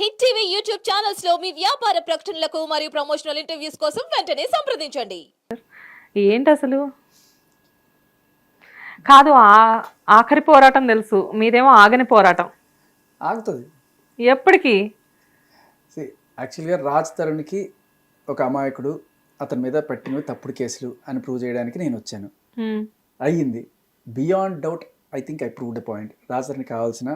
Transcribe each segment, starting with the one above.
Hit TV YouTube channels లో మీ వ్యాపార ప్రకటనలకు మరియు ప్రమోషనల్ ఇంటర్వ్యూస్ కోసం వెంటనే సంప్రదించండి. ఏంటి అసలు కాదు ఆఖరి పోరాటం తెలుసు, మీదేమో ఆగని పోరాటం. ఆగుతుంది. ఎప్పటికీ యాక్చువల్గా రాజ్ తరుణ్కి ఒక అమాయకుడు అతని మీద పెట్టినవి తప్పుడు కేసులు అని ప్రూవ్ చేయడానికి నేను వచ్చాను. అయ్యింది. Beyond doubt I think I prove the point. Raj తరుణ్కి కావాల్సిన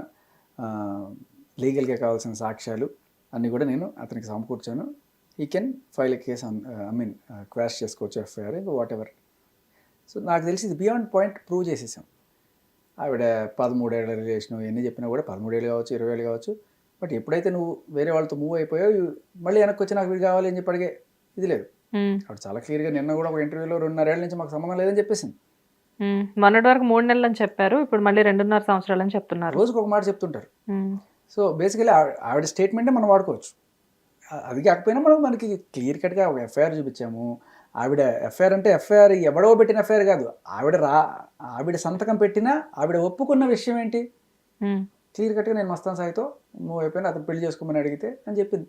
లీగల్గా కావాల్సిన సాక్ష్యాలు అన్నీ కూడా నేను అతనికి సమకూర్చాను. ఈ can file a case quash చేసుకోవచ్చు ఎఫ్ఐఆర్ వాట్ ఎవర్. సో నాకు తెలిసి ఇది బియాండ్ పాయింట్ ప్రూవ్ చేసేసాం. ఆవిడ 13 ఏళ్ల రిలేషను ఎన్ని చెప్పినా కూడా 13 ఏళ్ళు కావచ్చు, 20 ఏళ్ళు కావచ్చు. బట్ ఎప్పుడైతే నువ్వు వేరే వాళ్ళతో మూవ్ అయిపోయావు, మళ్ళీ వెనక్కి వచ్చి నాకు వీడు కావాలి అని చెప్పి అడిగే ఇది లేదు. ఆవిడ చాలా క్లియర్గా నిన్న కూడా ఒక ఇంటర్వ్యూలో 2.5 ఏళ్ల నుంచి మాకు సంబంధం లేదని చెప్పేసింది. మొన్నటి వరకు 3 నెలలు అని చెప్పారు, ఇప్పుడు మళ్ళీ 2.5 సంవత్సరాలు అని చెప్తున్నారు. రోజుకు ఒక మాట చెప్తుంటారు. సో బేసికలీ ఆవిడ స్టేట్మెంటే మనం వాడుకోవచ్చు. అది కాకపోయినా మనకి క్లియర్ కట్గా ఒక ఎఫ్ఐఆర్ చూపించాము. ఆవిడ ఎఫ్ఐఆర్ అంటే ఎఫ్ఐఆర్ ఎవడో పెట్టిన ఎఫ్ఐఆర్ కాదు, ఆవిడ సంతకం పెట్టినా ఆవిడ ఒప్పుకున్న విషయం ఏంటి క్లియర్ కట్గా నేను మస్తాన్ సాయితో మూవ్ అయిపోయినా అతను పెళ్లి చేసుకోమని అడిగితే అని చెప్పింది.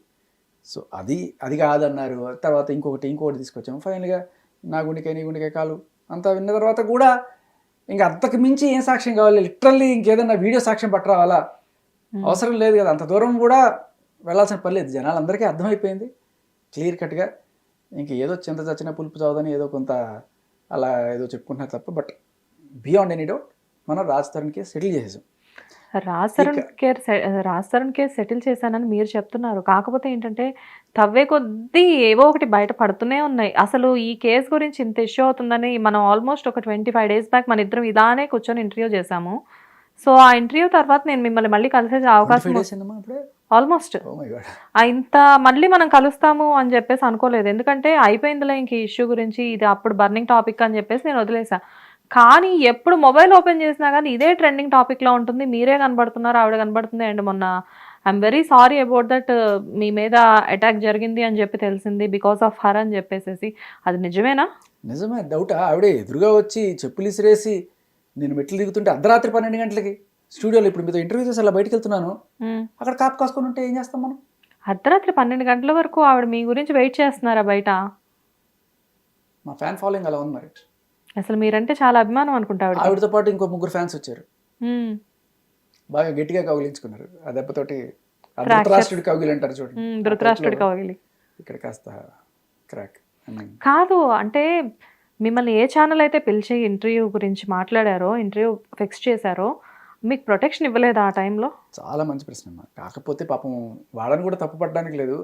సో అది కాదన్నారు. తర్వాత ఇంకొకటి తీసుకొచ్చాము. ఫైనల్గా నా గుండెకాయ నీ గుండెకాయ కాలు అంతా విన్న తర్వాత కూడా ఇంకా అంతకు మించి ఏం సాక్ష్యం కావాలి? లిటరల్లీ ఇంకేదన్నా వీడియో సాక్ష్యం పట్టరావాలా? అవసరం లేదు కదా, అంత దూరం కూడా వెళ్ళాల్సిన పని లేదు. జనాలందరికీ అర్థమైపోయింది క్లియర్ కట్గా. ఇంక ఏదో చింత చచ్చిన పులుపు చదవదని ఏదో కొంత అలా ఏదో చెప్పుకుంటున్నారు తప్ప, బట్ బియాండ్ ఎనీ డౌట్ మనం రాజ్ తరుణ్ కేసు సెటిల్ చేసేసాం. రాజ్ తరుణ్ కేసు సెటిల్ చేశానని మీరు చెప్తున్నారు. కాకపోతే ఏంటంటే తవ్వే కొద్దీ ఏవో ఒకటి బయట పడుతూనే ఉన్నాయి. అసలు ఈ కేసు గురించి ఇంత ఇష్యూ అవుతుందని మనం ఆల్మోస్ట్ ఒక 25 days బ్యాక్ మన ఇద్దరం ఇలానే కూర్చొని ఇంటర్వ్యూ చేశాము. సో ఆ ఇంటర్వ్యూ తర్వాత నేను మిమ్మల్ని మళ్ళీ కలిసే అవకాశం ఆల్మోస్ట్ ఇంత మళ్ళీ మనం కలుస్తాము అని చెప్పేసి అనుకోలేదు. ఎందుకంటే అయిపోయిందిలే ఇంక ఈ ఇష్యూ గురించి, ఇది అప్పుడు బర్నింగ్ టాపిక్ అని చెప్పేసి నేను వదిలేసా. కానీ ఎప్పుడు మొబైల్ ఓపెన్ చేసినా కానీ ఇదే ట్రెండింగ్ టాపిక్లో ఉంటుంది. మీరే కనబడుతున్నారు, ఆవిడ కనబడుతుంది. అండ్ మొన్న I'm very sorry about that, మీ మీద అటాక్ జరిగింది అని చెప్పి తెలిసింది బికాస్ ఆఫ్ హర్ అని చెప్పేసి. అది నిజమేనా? నిజమే. డౌటా? ఆవిడే ఎదురుగా వచ్చి చెప్పులు ఇసిరేసి నేను మెట్లు దిగుతుంటే అర్ధరాత్రి 12 గంటలకి స్టూడియోలో ఇప్పుడు మీతో ఇంటర్వ్యూ చేసి అలా బయటకు వెళ్తున్నాను, అక్కడ కాపు కాసుకొని ఉంటే ఏం చేస్తాం మనం? అర్ధరాత్రి 12 గంటల వరకు ఆవిడ మీ గురించి వెయిట్ చేస్తున్నారా బయట? మా ఫ్యాన్ ఫాలోయింగ్ అలా ఉంది. మరి అసలు మీరంటే చాలా అభిమానం అనుకుంటా. ఆవిడతో పాటు ఇంకో 3 ఫ్యాన్స్ వచ్చారు, బాగా గట్టిగా కౌగిలించుకున్నారు. ఆ దెబ్బతోటి ధృతరాష్ట్రుడి కౌగిలి అంటారు చూడండి, ధృతరాష్ట్రుడి కౌగిలి ఇక్కడ కాస్త క్రాక్. కాదు అంటే మిమ్మల్ని ఏ ఛానల్ అయితే పిలిచి ఇంటర్వ్యూ గురించి మాట్లాడారో, ఇంటర్వ్యూ ఫిక్స్ చేశారో, మీకు ప్రొటెక్షన్ ఇవ్వలేదా ఆ టైంలో? చాలా మంచి ప్రశ్న అమ్మా. కాకపోతే పాపం వాళ్ళని కూడా తప్పు పడడానికి లేదు.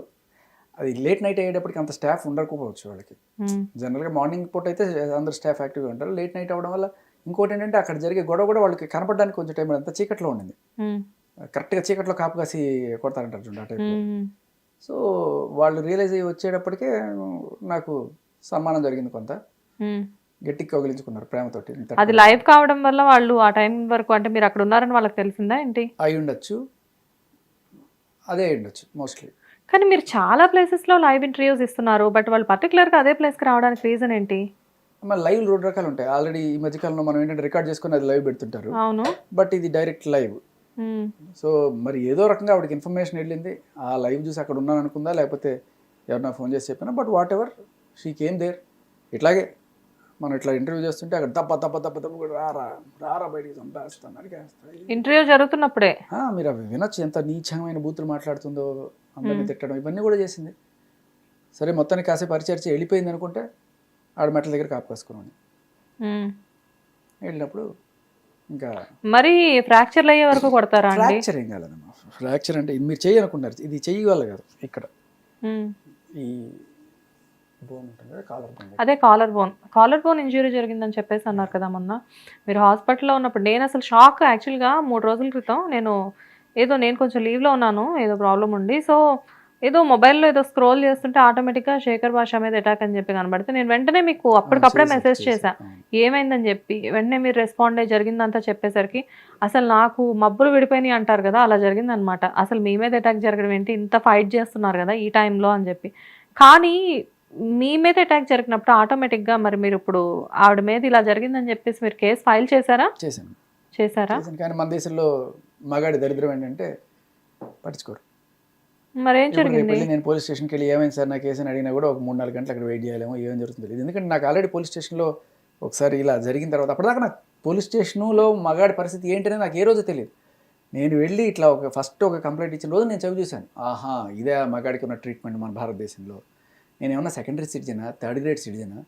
అది లేట్ నైట్ అయ్యేటప్పటికి అంత స్టాఫ్ ఉండకపోవచ్చు వాళ్ళకి. జనరల్గా మార్నింగ్ పూట అయితే అందరు స్టాఫ్ యాక్టివ్గా ఉంటారు. లేట్ నైట్ అవ్వడం వల్ల ఇంకోటి ఏంటంటే అక్కడ జరిగే గొడవ కూడా వాళ్ళకి కనపడడానికి కొంచెం టైం అంతా చీకట్లో ఉండింది. కరెక్ట్గా చీకట్లో కాపు కాసి కొడతారంటారు చూడండి ఆ టైంలో. సో వాళ్ళు రియలైజ్ అయ్యి వచ్చేటప్పటికే నాకు సన్మానం జరిగింది. కొంత గట్టిగా కౌగిలించుకున్నారు ప్రేమతోటి. అది లైవ్ కావడం వల్ల వాళ్ళు ఆ టైం వరకు, అంటే మీరు అక్కడ ఉన్నారని వాళ్ళకి తెలిసిందా ఏంటి? అయి ఉండొచ్చు, అదే అయి ఉండొచ్చు మోస్ట్లీ. కానీ మీరు చాలా ప్లేసెస్లో లైవ్ ఇంటర్వ్యూస్ ఇస్తున్నారు, బట్ వాళ్ళు పర్టికులర్గా అదే ప్లేస్కి రావడానికి రీజన్ ఏంటి? మన లైవ్ 2 రకాలు ఉంటాయి. ఆల్రెడీ ఈ మధ్యకాలంలో మనం ఏంటంటే రికార్డ్ చేసుకుని అది లైవ్ పెడుతుంటారు. అవును. బట్ ఇది డైరెక్ట్ లైవ్. సో మరి ఏదో రకంగా ఆవిడకి ఇన్ఫర్మేషన్ వెళ్ళింది, ఆ లైవ్ చూసి అక్కడ ఉన్నాను అనుకుందా, లేకపోతే ఎవరన్నా ఫోన్ చేసి చెప్పినా, but whatever she came there. ఇట్లాగే మనం ఇట్లా ఇంటర్వ్యూ చేస్తుంటే అక్కడ దప్ప కూడా రారా బయటికి చంపేస్తాను అడిగేస్తాను. ఇంటర్వ్యూ జరుగుతున్నప్పుడే మీరు అవి వినొచ్చు, ఎంత నీచమైన బూతులు మాట్లాడుతుందో, అందరినీ తిట్టడం, ఇవన్నీ కూడా చేసింది. సరే మొత్తానికి కాసేపు పరిచర్చ వెళ్ళిపోయింది అనుకుంటే ఆడ మెట్ల దగ్గర కాపు కాసుకున్నాను. వెళ్ళినప్పుడు ఇంకా మరి ఫ్రాక్చర్లు అయ్యే వరకు కొడతారా? ఫ్రాక్చర్ ఏం కాలేదమ్మా. ఫ్రాక్చర్ అంటే మీరు చెయ్యి అనుకున్నారు, ఇది చెయ్యి వల్ల కాదు. ఇక్కడ ఈ బోన్ ఉంటుంది కదా, కాలర్ బోన్. అదే కాలర్ బోన్ ఇంజ్యూరీ జరిగిందని చెప్పేసి అన్నారు కదా మొన్న మీరు హాస్పిటల్లో ఉన్నప్పుడు. నేను అసలు షాక్. యాక్చువల్గా 3 రోజుల క్రితం నేను కొంచెం లీవ్లో ఉన్నాను, ఏదో ప్రాబ్లం ఉండి. సో ఏదో మొబైల్లో ఏదో స్క్రోల్ చేస్తుంటే ఆటోమేటిక్గా శేఖర్ భాష మీద అటాక్ అని చెప్పి కనబడితే నేను వెంటనే మీకు అప్పటికప్పుడే మెసేజ్ చేశా ఏమైందని చెప్పి. వెంటనే మీరు రెస్పాండ్ అయ్యి జరిగిందంతా చెప్పేసరికి అసలు నాకు మబ్బులు విడిపోయినాయి అంటారు కదా, అలా జరిగిందనమాట. అసలు మీ మీద అటాక్ జరగడం ఏంటి, ఇంత ఫైట్ చేస్తున్నారు కదా ఈ టైంలో అని చెప్పి. కానీ మీ మీద అటాక్ జరిగినప్పుడు ఆటోమేటిక్గా మరి మీరు ఇప్పుడు ఆవిడ మీద ఇలా జరిగిందని చెప్పేసి మీరు కేసు ఫైల్ చేశారా? చేశారా? కానీ మన దేశంలో మగాడి దరిద్రం ఏంటంటే పట్టించుకోరు. మరేం ఇప్పుడు రేపు జరిగింది? వెళ్ళి నేను పోలీస్ స్టేషన్కి వెళ్ళి ఏమైంది సార్ నా కేసు అని అడిగినా కూడా ఒక 3-4 గంటలు అక్కడ వెయిట్ చేయాలేమో ఏం జరుగుతుంది తెలియదు. ఎందుకంటే నాకు ఆల్రెడీ పోలీస్ స్టేషన్లో ఒకసారి ఇలా జరిగిన తర్వాత అప్పటిదాకా నాకు పోలీస్ స్టేషన్లో మగాడి పరిస్థితి ఏంటనే నాకు ఏ రోజు తెలియదు. నేను వెళ్ళి ఇట్లా ఫస్ట్ ఒక కంప్లైంట్ ఇచ్చిన రోజు నేను చదివి చూశాను. ఆహా, ఇదే మగాడికి ఉన్న ట్రీట్మెంట్ మన భారతదేశంలో. నేను ఏమన్నా సెకండరీ సిటిజనా, థర్డ్ గ్రేడ్ సిటిజనా?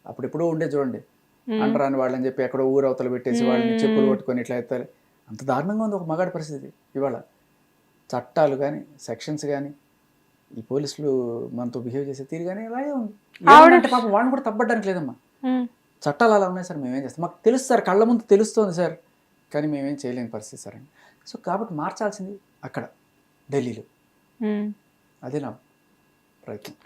అప్పుడు ఎప్పుడో ఉండే చూడండి, అంటరాని వాళ్ళని చెప్పి ఎక్కడో ఊరు అవతల పెట్టేసి వాళ్ళని చెప్పులు కొట్టుకొని ఇట్లా ఎత్తాలి. అంత దారుణంగా ఉంది ఒక మగాడి పరిస్థితి ఇవాళ. చట్టాలు కానీ సెక్షన్స్ కానీ ఈ పోలీసులు మనతో బిహేవ్ చేసే తీరు కానీ అలాగే ఉంది. ఏమంటే పాపం వాళ్ళని కూడా తప్పడానికి లేదమ్మా. చట్టాలు అలా ఉన్నాయి సార్, మేమేం చేస్తాం, మాకు తెలుసు సార్, కళ్ళ ముందు తెలుస్తుంది సార్, కానీ మేమేం చేయలేని పరిస్థితి సార్ అని. సో కాబట్టి మార్చాల్సింది అక్కడ ఢిల్లీలో. అదే నా ప్రయత్నం.